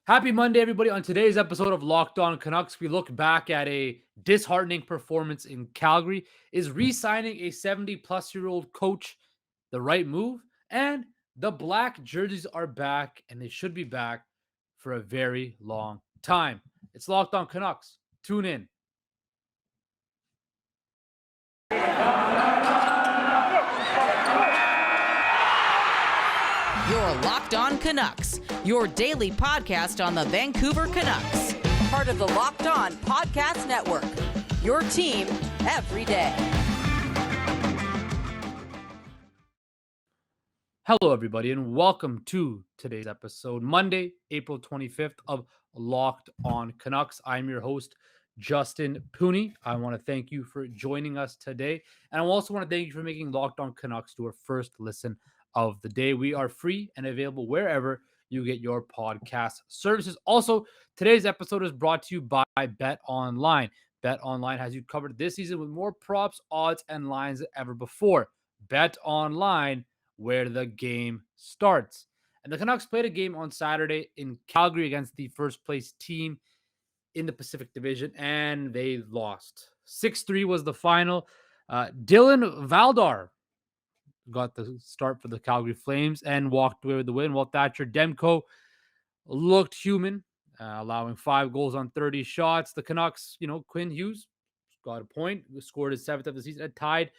Happy Monday, everybody. On today's episode of Locked On Canucks, we look back at a disheartening performance in Calgary. Is re-signing a 70-plus-year-old coach the right move? And the black jerseys are back, and they should be back for a very long time. It's Locked On Canucks. Tune in. You're Locked On Canucks, your daily podcast on the Vancouver Canucks. Part of the Locked On Podcast Network, your team every day. Hello, everybody, and welcome to today's episode, Monday, April 25th of Locked On Canucks. I'm your host, Justin Pooney. I want to thank you for joining us today, and I also want to thank you for making Locked On Canucks your first listen of the day. We are free and available wherever you get your podcast services. Also, today's episode is brought to you by BetOnline. BetOnline has you covered this season with more props, odds, and lines than ever before. BetOnline, where the game starts. And the Canucks played a game on Saturday in Calgary against the first place team in the Pacific Division, and they lost. 6-3 was the final. Dylan Valdar got the start for the Calgary Flames and walked away with the win, while Thatcher Demko looked human, allowing 5 goals on 30 shots. The Canucks, Quinn Hughes got a point, scored his 7th of the season, and tied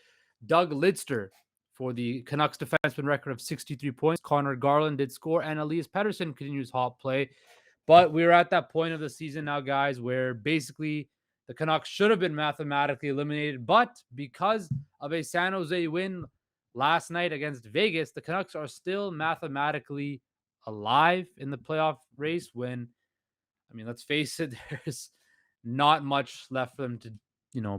Doug Lidster for the Canucks defenseman record of 63 points. Connor Garland did score, and Elias Pettersson continues hot play. But we're at that point of the season now, guys, where basically the Canucks should have been mathematically eliminated. But because of a San Jose win last night against Vegas, the Canucks are still mathematically alive in the playoff race when, let's face it, there's not much left for them to,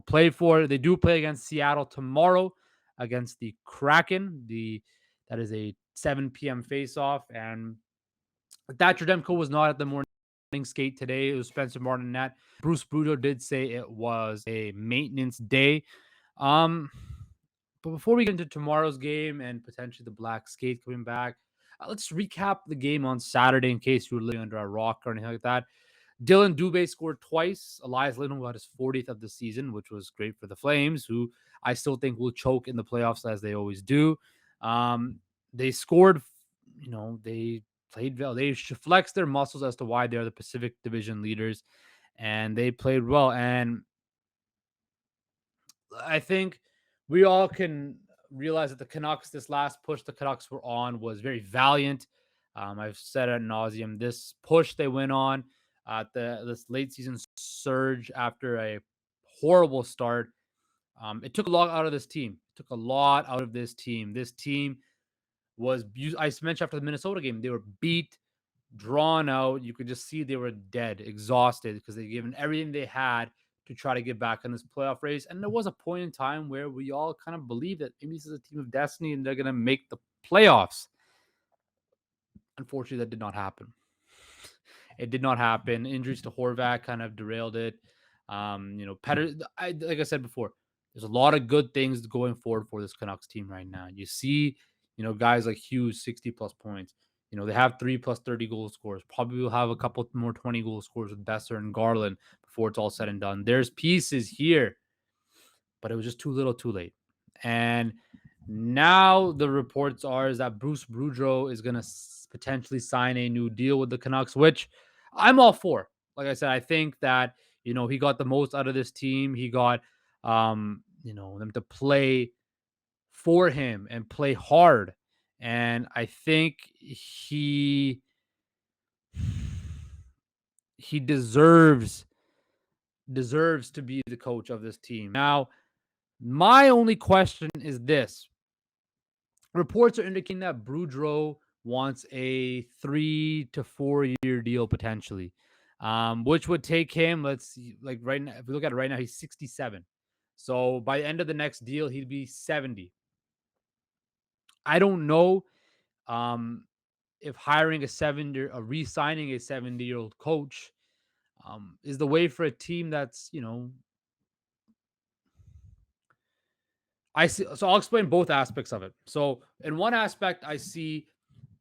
play for. They do play against Seattle tomorrow against the Kraken. That is a 7 p.m. face-off, and Thatcher Demko was not at the morning skate today. It was Spencer Martin net. Bruce Boudreau did say it was a maintenance day. But before we get into tomorrow's game and potentially the black skate coming back, let's recap the game on Saturday in case you were living under a rock or anything like that. Dylan Dubé scored twice. Elias Lindholm got his 40th of the season, which was great for the Flames, who I still think will choke in the playoffs as they always do. They scored, they played well. They flexed their muscles as to why they're the Pacific Division leaders, and they played well. And I think we all can realize that the Canucks, this last push the Canucks were on was very valiant. I've said it ad nauseum. This push they went on at this late season surge after a horrible start. It took a lot out of this team. This team was, I mentioned after the Minnesota game, they were beat, drawn out. You could just see they were dead, exhausted, because they'd given everything they had to try to get back in this playoff race. And there was a point in time where we all kind of believed that maybe this is a team of destiny and they're going to make the playoffs. Unfortunately, that did not happen. It did not happen. Injuries to Horvat kind of derailed it. Like I said before, there's a lot of good things going forward for this Canucks team right now. You see, guys like Hughes, 60 plus points. They have 3 plus 30 goal scorers. Probably will have a couple more 20 goal scorers with Besser and Garland before it's all said and done. There's pieces here, but it was just too little, too late. And now the reports is that Bruce Boudreau is going to potentially sign a new deal with the Canucks, which I'm all for. Like I said, I think that, he got the most out of this team. He got, them to play for him and play hard. And I think he deserves to be the coach of this team. Now, my only question is this. Reports are indicating that Boudreau wants a 3 to 4 year deal potentially, which would take him, let's see, like right now, if we look at it right now, he's 67. So by the end of the next deal, he'd be 70. I don't know if hiring re-signing a 70-year-old coach is the way for a team that's, I see. So I'll explain both aspects of it. So in one aspect, I see,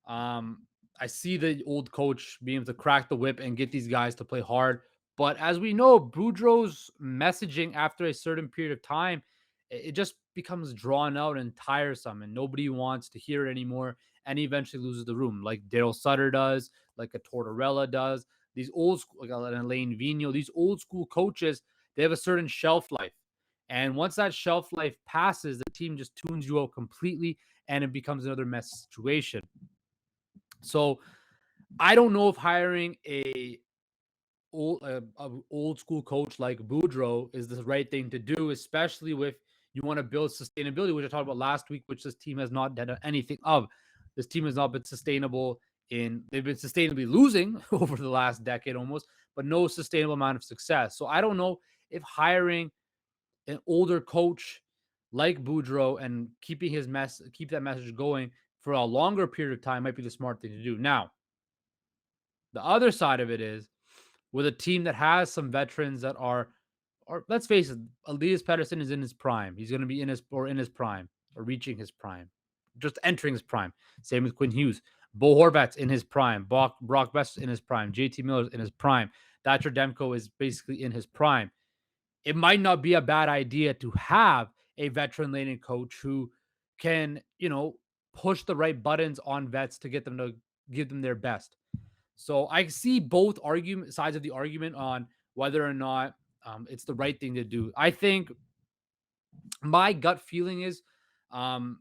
I I see the old coach being able to crack the whip and get these guys to play hard. But as we know, Boudreau's messaging after a certain period of time, it just becomes drawn out and tiresome, and nobody wants to hear it anymore. And he eventually loses the room, like Daryl Sutter does, like a Tortorella does. These old school, like an Elaine Vigneault, these old school coaches, they have a certain shelf life. And once that shelf life passes, the team just tunes you out completely, and it becomes another mess situation. So I don't know if hiring a old school coach like Boudreau is the right thing to do, especially if you want to build sustainability, which I talked about last week, which this team has not done anything of. This team has not been sustainable they've been sustainably losing over the last decade almost, but no sustainable amount of success. So I don't know if hiring an older coach like Boudreau and keep that message going for a longer period of time might be the smart thing to do. Now, the other side of it is with a team that has some veterans that are, or let's face it, Elias Pettersson is in his prime. He's going to be in his prime or reaching his prime, just entering his prime. Same with Quinn Hughes. Bo Horvat's in his prime. Brock Best's in his prime. JT Miller's in his prime. Thatcher Demko is basically in his prime. It might not be a bad idea to have a veteran-laden coach who can, push the right buttons on vets to get them to give them their best. So I see both sides of the argument on whether or not it's the right thing to do. I think my gut feeling is um,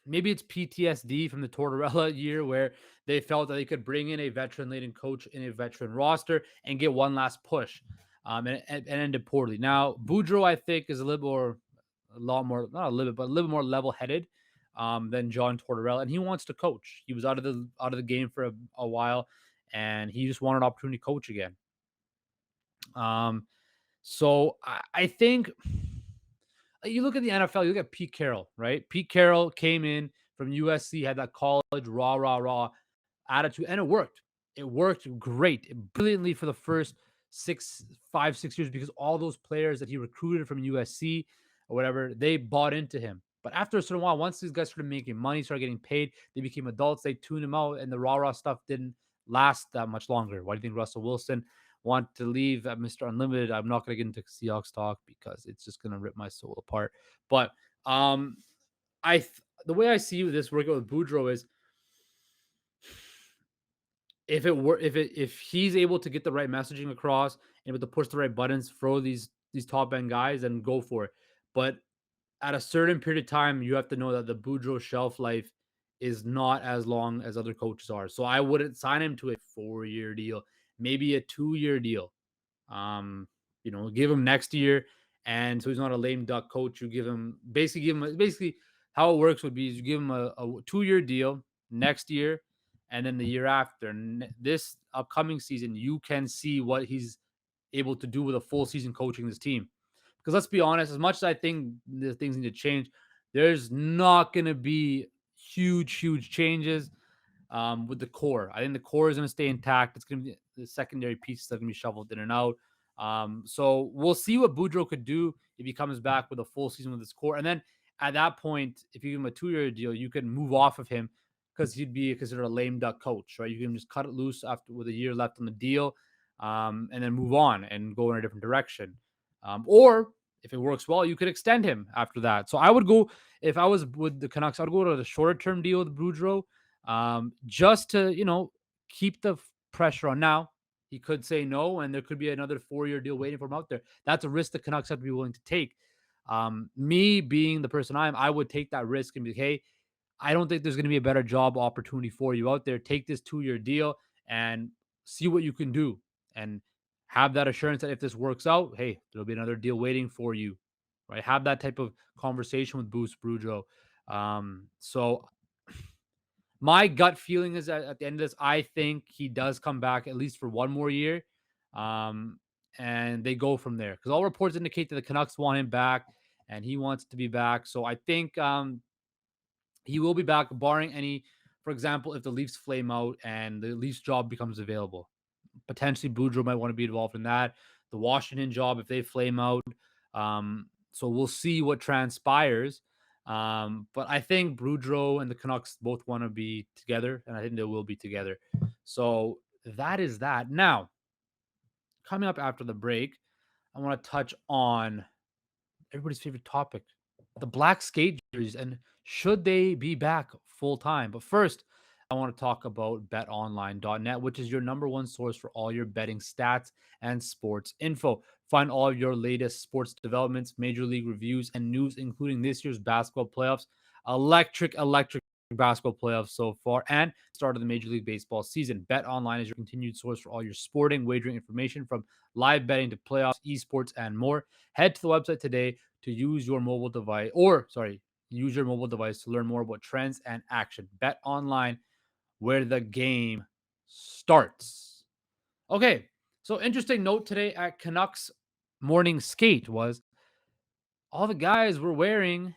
maybe it's PTSD from the Tortorella year where they felt that they could bring in a veteran-laden coach in a veteran roster and get one last push, and ended poorly. Now, Boudreau, I think, is a lot more, not a little bit, but a little more level-headed than John Tortorella, and he wants to coach. He was out of the game for a while, and he just wanted an opportunity to coach again. So I think you look at the NFL, you look at Pete Carroll, right? Pete Carroll came in from USC, had that college rah attitude, and it worked. It worked great, brilliantly for the first 6 years, because all those players that he recruited from USC or whatever, they bought into him. But after a certain while, once these guys started making money, started getting paid, they became adults, they tuned him out, and the rah stuff didn't last that much longer. Why do you think Russell Wilson want to leave at Mr. Unlimited? I'm not going to get into Seahawks talk because it's just going to rip my soul apart. But the way I see this working with Boudreau is if he's able to get the right messaging across and able to push the right buttons, throw these top end guys, then go for it. But at a certain period of time, you have to know that the Boudreau shelf life is not as long as other coaches are. So I wouldn't sign him to a 4-year deal, maybe a 2-year deal. Give him next year, and so he's not a lame duck coach. You give him basically how it works would be you give him a 2-year deal next year, and then the year after. This upcoming season, you can see what he's able to do with a full season coaching this team. Because let's be honest, as much as I think the things need to change, there's not going to be huge changes with the core. I think the core is going to stay intact. It's going to be the secondary pieces that are going to be shuffled in and out. So we'll see what Boudreau could do if he comes back with a full season with his core. And then at that point, if you give him a 2-year deal, you can move off of him because he'd be considered a lame duck coach, right? You can just cut it loose after with a year left on the deal, and then move on and go in a different direction. Or if it works well, you could extend him after that. So I would go, if I was with the Canucks, I'd go to the shorter term deal with Boudreau, just to, keep the pressure on. Now, he could say no, and there could be another 4-year deal waiting for him out there. That's a risk the Canucks have to be willing to take. Me being the person I would take that risk and be like, hey, I don't think there's going to be a better job opportunity for you out there. Take this 2-year deal and see what you can do, and have that assurance that if this works out, hey, there'll be another deal waiting for you, right? Have that type of conversation with Bruce Boudreau. So my gut feeling is that at the end of this, I think he does come back at least for one more year. And they go from there, because all reports indicate that the Canucks want him back and he wants to be back. So I think he will be back, barring any, for example, if the Leafs flame out and the Leafs job becomes available. Potentially Boudreau might want to be involved in that. The Washington job, if they flame out. So we'll see what transpires. But I think Boudreau and the Canucks both want to be together, and I think they will be together. So that is that. Now, coming up after the break, I want to touch on everybody's favorite topic, the black skate jerseys, and should they be back full time? But first, I want to talk about betonline.net, which is your number one source for all your betting stats and sports info. Find all of your latest sports developments, major league reviews, and news, including this year's basketball playoffs. Electric basketball playoffs so far, and start of the Major League Baseball season. BetOnline is your continued source for all your sporting wagering information, from live betting to playoffs, esports, and more. Head to the website today to use your mobile device, use your mobile device to learn more about trends and action. Bet online, where the game starts. Okay, so interesting note today at Canucks morning skate was all the guys were wearing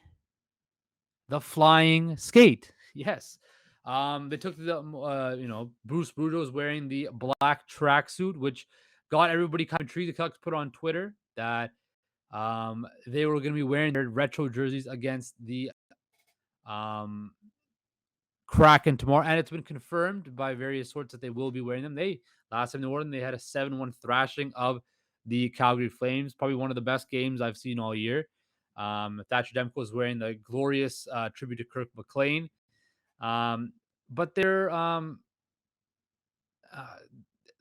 the flying skate. Yes. They took Bruce Boudreau was wearing the black tracksuit, which got everybody kind of intrigued. The Canucks put on Twitter that they were going to be wearing their retro jerseys against the um, Kraken tomorrow, and it's been confirmed by various sorts that they will be wearing them. They last time they wore them, they had a 7-1 thrashing of the Calgary Flames. Probably one of the best games I've seen all year. Thatcher Demko is wearing the glorious tribute to Kirk McLean. But uh,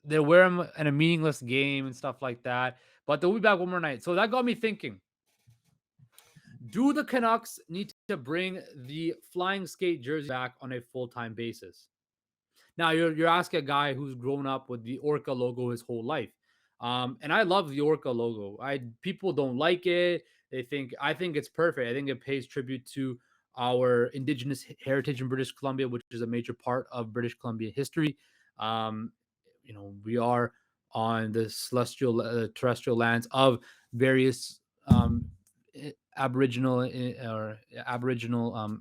they wear them in a meaningless game and stuff like that. But they'll be back one more night. So that got me thinking. Do the Canucks need to bring the flying skate jersey back on a full-time basis? Now you're asking a guy who's grown up with the Orca logo his whole life. And I love the Orca logo. People don't like it. I think it's perfect. I think it pays tribute to our indigenous heritage in British Columbia, which is a major part of British Columbia history. Um, we are on the celestial terrestrial lands of various Aboriginal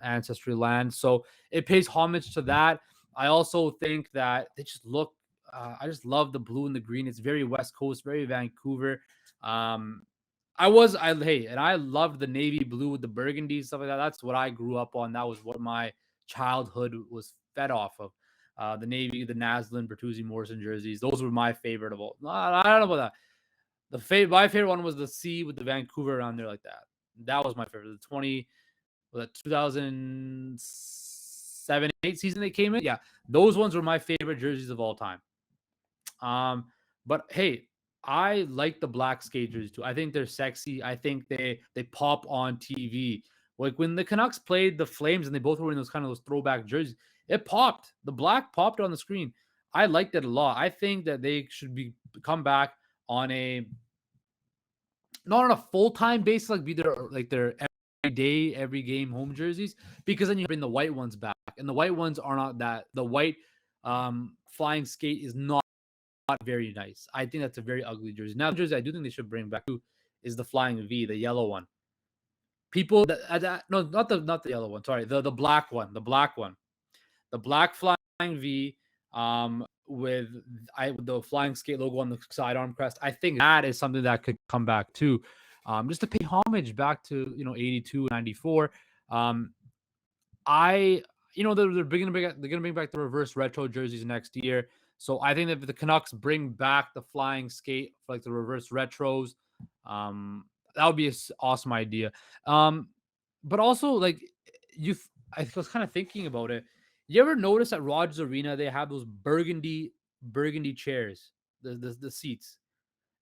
ancestry lands. So it pays homage to that. I also think that they just look. I just love the blue and the green. It's very West Coast, very Vancouver. Um, and I loved the navy blue with the burgundy stuff like that. That's what I grew up on. That was what my childhood was fed off of. The navy, the Naslin, Bertuzzi, Morrison jerseys. Those were my favorite of all. I don't know about that. My favorite one was the C with the Vancouver around there like that. That was my favorite. The 2007-8 season they came in. Yeah, those ones were my favorite jerseys of all time. But hey, I like the black skate jerseys too. I think they're sexy. I think they pop on TV. Like when the Canucks played the Flames and they both were wearing those throwback jerseys, it popped. The black popped on the screen. I liked it a lot. I think that they should come back on a not on a full-time basis, like be their every day, every game home jerseys, because then you bring the white ones back. And the white ones are not that the white flying skate is not very nice. I think that's a very ugly jersey. Now, the jersey I do think they should bring back too is the flying V, the yellow one. No, not the yellow one. Sorry, the black one, the black one, the black flying V, with the flying skate logo on the sidearm crest. I think that is something that could come back too, just to pay homage back to 82, 94. I they're gonna bring back the reverse retro jerseys next year. So I think that if the Canucks bring back the flying skate for like the reverse retros, that would be an awesome idea. But also like I was kind of thinking about it. You ever notice at Rogers Arena they have those burgundy chairs, the seats,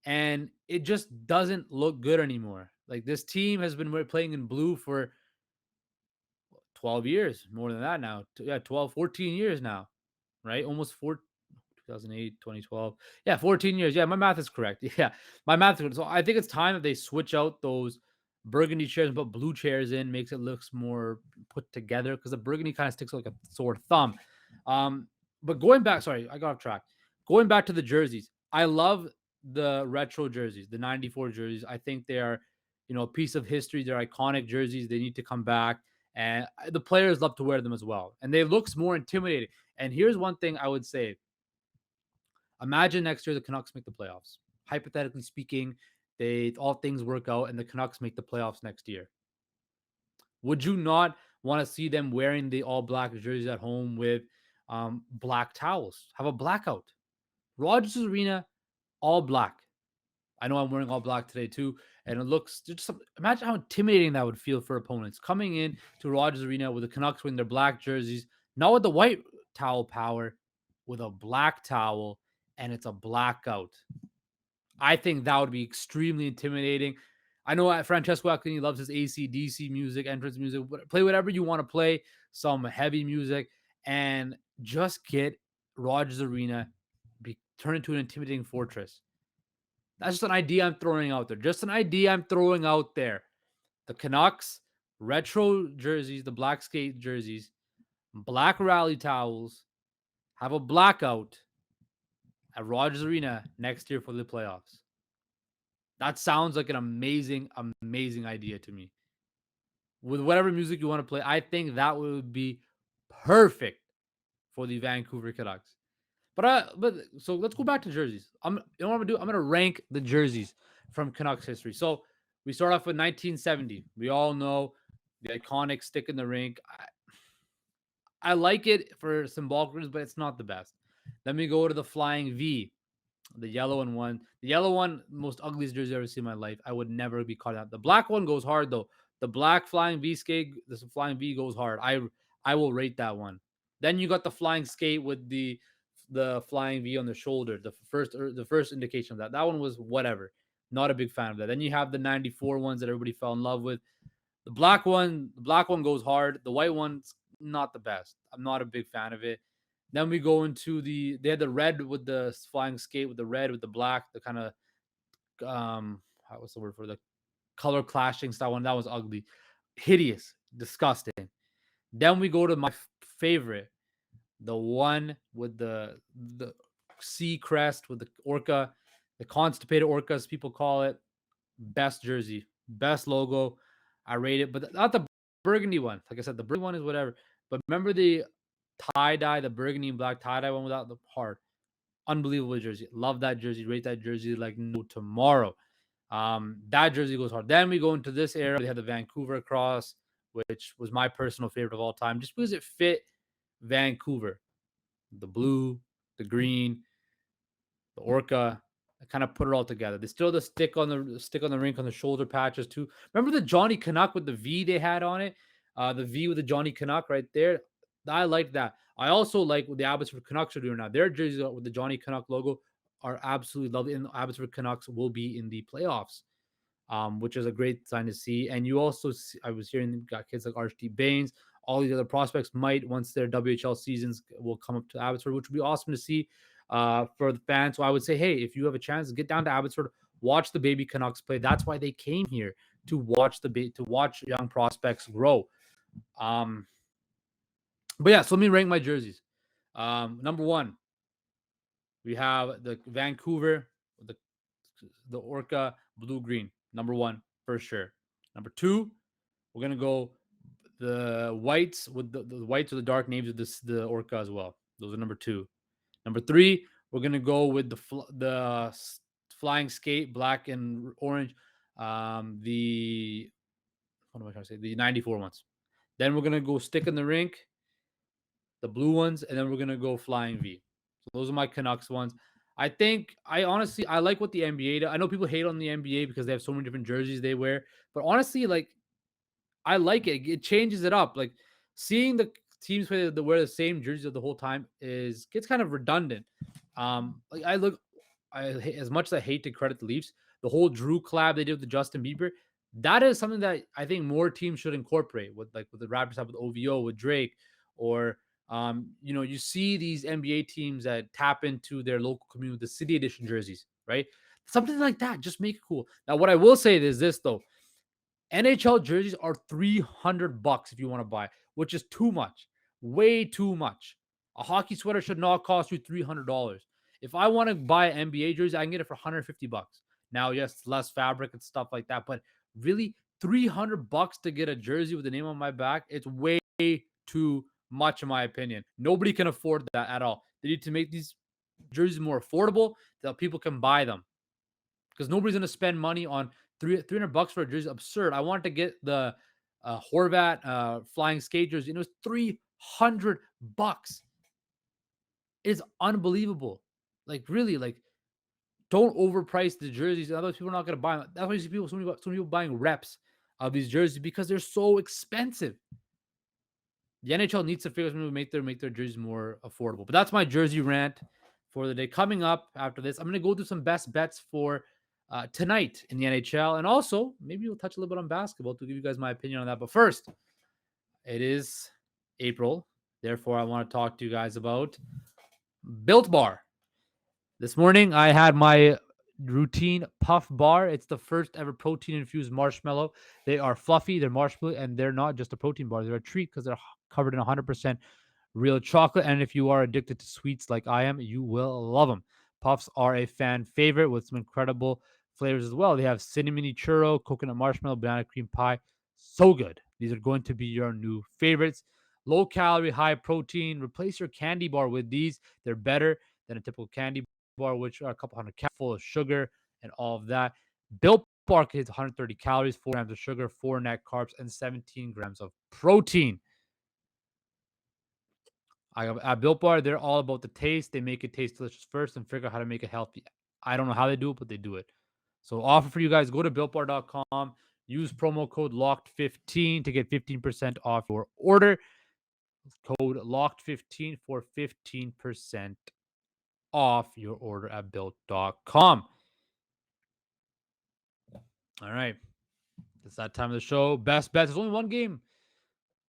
and it just doesn't look good anymore. Like this team has been playing in blue for 12 years, more than that now. Yeah, 12, 14 years now, right? Almost 2008, 2012. Yeah, 14 years. Yeah, my math is correct. Yeah, my math is correct. So I think it's time that they switch out those burgundy chairs and put blue chairs in, makes it looks more put together because the burgundy kind of sticks like a sore thumb. But going back, sorry, I got off track. Going back to the jerseys, I love the retro jerseys, the 94 jerseys. I think they are, a piece of history. They're iconic jerseys. They need to come back. And the players love to wear them as well. And they looks more intimidating. And here's one thing I would say. Imagine next year the Canucks make the playoffs. Hypothetically speaking, all things work out and the Canucks make the playoffs next year. Would you not want to see them wearing the all black jerseys at home with black towels? Have a blackout. Rogers Arena, all black. I know I'm wearing all black today too, and it looks just imagine how intimidating that would feel for opponents coming in to Rogers Arena with the Canucks wearing their black jerseys, not with the white towel power, with a black towel, and it's a blackout. I think that would be extremely intimidating. I know Francesco Alcini loves his AC/DC music, entrance music. Play whatever you want to play, some heavy music, and just get Rogers Arena turn into an intimidating fortress. That's just an idea I'm throwing out there. Just an idea I'm throwing out there. The Canucks, retro jerseys, the black skate jerseys, black rally towels, have a blackout at Rogers Arena next year for the playoffs. That sounds like an amazing, amazing idea to me. With whatever music you want to play, I think that would be perfect for the Vancouver Canucks. But so let's go back to jerseys. You know what I'm gonna do? I'm gonna rank the jerseys from Canucks history. So we start off with 1970. We all know the iconic stick in the rink. I like it for symbolic reasons, but it's not the best. Then we go to the flying V, the yellow and one. The yellow one, most ugliest jersey I've ever seen in my life. I would never be caught out. The black one goes hard though. The black flying V skate, this flying V goes hard. I will rate that one. Then you got the flying skate with the flying V on the shoulder. The first indication of that. That one was whatever. Not a big fan of that. Then you have the 94 ones that everybody fell in love with. The black one goes hard. The white one's not the best. I'm not a big fan of it. Then we go into they had the red with the flying skate with the red with the black, the kind of what's the word for the color clashing style one. That was ugly, hideous, disgusting. Then we go to my favorite, the one with the sea crest with the orca, the constipated orcas, people call it. Best jersey, best logo. I rate it, but not the burgundy one. Like I said, the burgundy one is whatever. But remember the tie dye, the burgundy and black tie dye one without the heart. Unbelievable jersey. Love that jersey. Rate that jersey like no tomorrow. That jersey goes hard. Then we go into this era. They had the Vancouver cross, which was my personal favorite of all time, just because it fit Vancouver. The blue, the green, the orca. I kind of put it all together. There's still the stick on the rink on the shoulder patches too. Remember the Johnny Canuck with the V they had on it? The V with the Johnny Canuck right there. I like that. I also like what the Abbotsford Canucks are doing now. Their jerseys with the Johnny Canuck logo are absolutely lovely. And the Abbotsford Canucks will be in the playoffs, which is a great sign to see. And you also, I was hearing, got kids like Archie Baines. All these other prospects might, once their WHL seasons will come up to Abbotsford, which would be awesome to see for the fans. So I would say, hey, if you have a chance, get down to Abbotsford, watch the baby Canucks play. That's why they came here, to watch young prospects grow. But yeah, so let me rank my jerseys. Number one, we have the Vancouver, the Orca blue green. Number one for sure. Number two, we're gonna go the whites with the whites with the dark names of the Orca as well. Those are number two. Number three, we're gonna go with the flying skate, black and orange. The what am I trying to say? The 94 ones. Then we're gonna go stick in the rink, the blue ones, and then we're gonna go flying V. So those are my Canucks ones. I honestly I like what the NBA does. I know people hate on the NBA because they have so many different jerseys they wear, but honestly, like I like it. It changes it up. Like seeing the teams wear the same jerseys the whole time gets kind of redundant. Like as much as I hate to credit the Leafs, the whole Drew collab they did with the Justin Bieber, that is something that I think more teams should incorporate with the Raptors have with OVO with Drake, or you see these NBA teams that tap into their local community with the city edition jerseys, right? Something like that, just make it cool. Now, what I will say is this though. NHL jerseys are $300 if you want to buy, which is too much, way too much. A hockey sweater should not cost you $300. If I want to buy an NBA jersey, I can get it for $150. Now, yes, less fabric and stuff like that, but really $300 to get a jersey with the name on my back, it's way too much in my opinion. Nobody can afford that at all. They need to make these jerseys more affordable so that people can buy them, because nobody's going to spend money on $300 for a jersey. Absurd. I want to get the Horvat flying skate jersey, and it was $300. It's unbelievable. Like really, like don't overprice the jerseys. Otherwise, people are not going to buy them. That's why you see people, so many people buying reps of these jerseys because they're so expensive. The NHL needs to figure out something to make their jerseys more affordable. But that's my jersey rant for the day. Coming up after this, I'm going to go through some best bets for tonight in the NHL, and also maybe we'll touch a little bit on basketball to give you guys my opinion on that. But first, it is April, therefore I want to talk to you guys about Built Bar. This morning I had my routine puff bar. It's the first ever protein infused marshmallow. They are fluffy, they're marshmallow, and they're not just a protein bar. They're a treat because they're covered in 100% real chocolate. And if you are addicted to sweets like I am, you will love them. Puffs are a fan favorite with some incredible flavors as well. They have cinnamony churro, coconut marshmallow, banana cream pie. So good. These are going to be your new favorites. Low calorie, high protein. Replace your candy bar with these. They're better than a typical candy bar, which are a couple hundred calories, full of sugar and all of that. Built Bar contains 130 calories, 4 grams of sugar, 4 net carbs, and 17 grams of protein. At Built Bar, they're all about the taste. They make it taste delicious first and figure out how to make it healthy. I don't know how they do it, but they do it. So offer for you guys, go to builtbar.com, use promo code LOCKED15 to get 15% off your order. Code LOCKED15 for 15% off your order at built.com. All right. It's that time of the show. Best bets. There's only one game.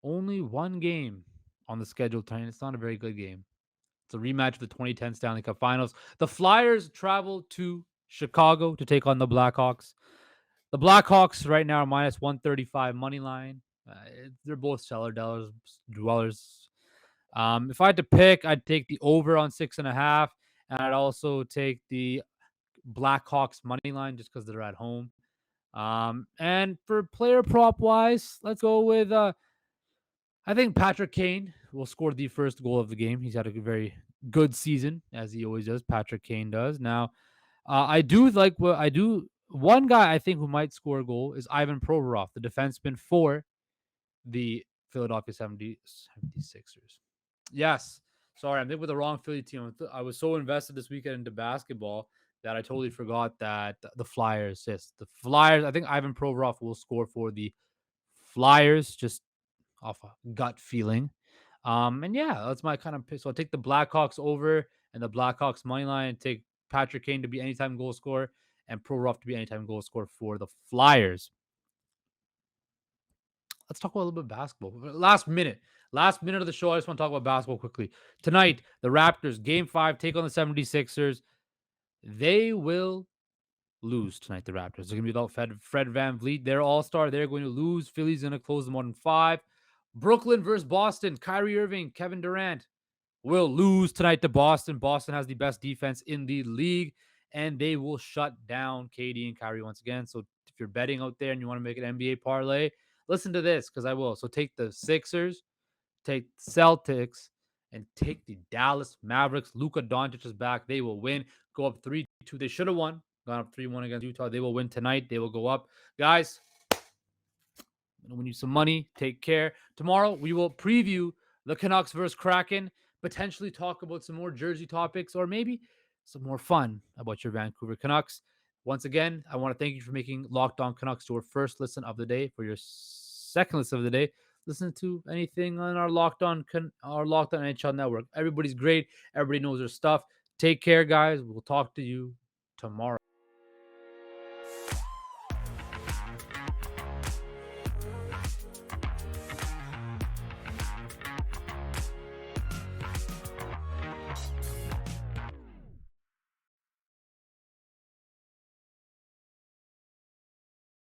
Only one game on the schedule tonight. It's not a very good game. It's a rematch of the 2010 Stanley Cup Finals. The Flyers travel to Chicago to take on the Blackhawks. The Blackhawks right now are minus 135 money line. They're both cellar dwellers. If I had to pick, I'd take the over on 6.5, and I'd also take the Blackhawks money line just because they're at home. And for player prop wise, let's go with I think Patrick Kane will score the first goal of the game. He's had a very good season, as he always does. Patrick Kane does. Now, I do like what I do. One guy I think who might score a goal is Ivan Provorov, the defenseman for the Philadelphia 76ers. Yes. Sorry, I'm thinking with the wrong Philly team. I was so invested this weekend into basketball that I totally forgot that the Flyers, yes, the Flyers, I think Ivan Provorov will score for the Flyers just off a gut feeling. And yeah, that's my kind of pick. So I'll take the Blackhawks over and the Blackhawks money line and take Patrick Kane to be anytime goal scorer and Provorov to be anytime goal scorer for the Flyers. Let's talk about a little bit of basketball. Last minute of the show, I just want to talk about basketball quickly. Tonight, the Raptors, game 5, take on the 76ers. They will lose tonight, the Raptors. They're going to be without Fred VanVleet. They're all-star. They're going to lose. Philly's going to close them 1-5. Brooklyn versus Boston. Kyrie Irving, Kevin Durant will lose tonight to Boston. Boston has the best defense in the league, and they will shut down KD and Kyrie once again. So if you're betting out there and you want to make an NBA parlay, listen to this because I will. So take the Sixers, take Celtics, and take the Dallas Mavericks. Luka Doncic is back. They will win. Go up 3-2. They should have won. Gone up 3-1 against Utah. They will win tonight. They will go up. Guys, win you some money. Take care. Tomorrow, we will preview the Canucks versus Kraken, potentially talk about some more jersey topics or maybe some more fun about your Vancouver Canucks. Once again, I want to thank you for making Locked On Canucks your first listen of the day. For your second listen of the day, listen to anything on our Locked On NHL network. Everybody's great. Everybody knows their stuff. Take care, guys. We'll talk to you tomorrow.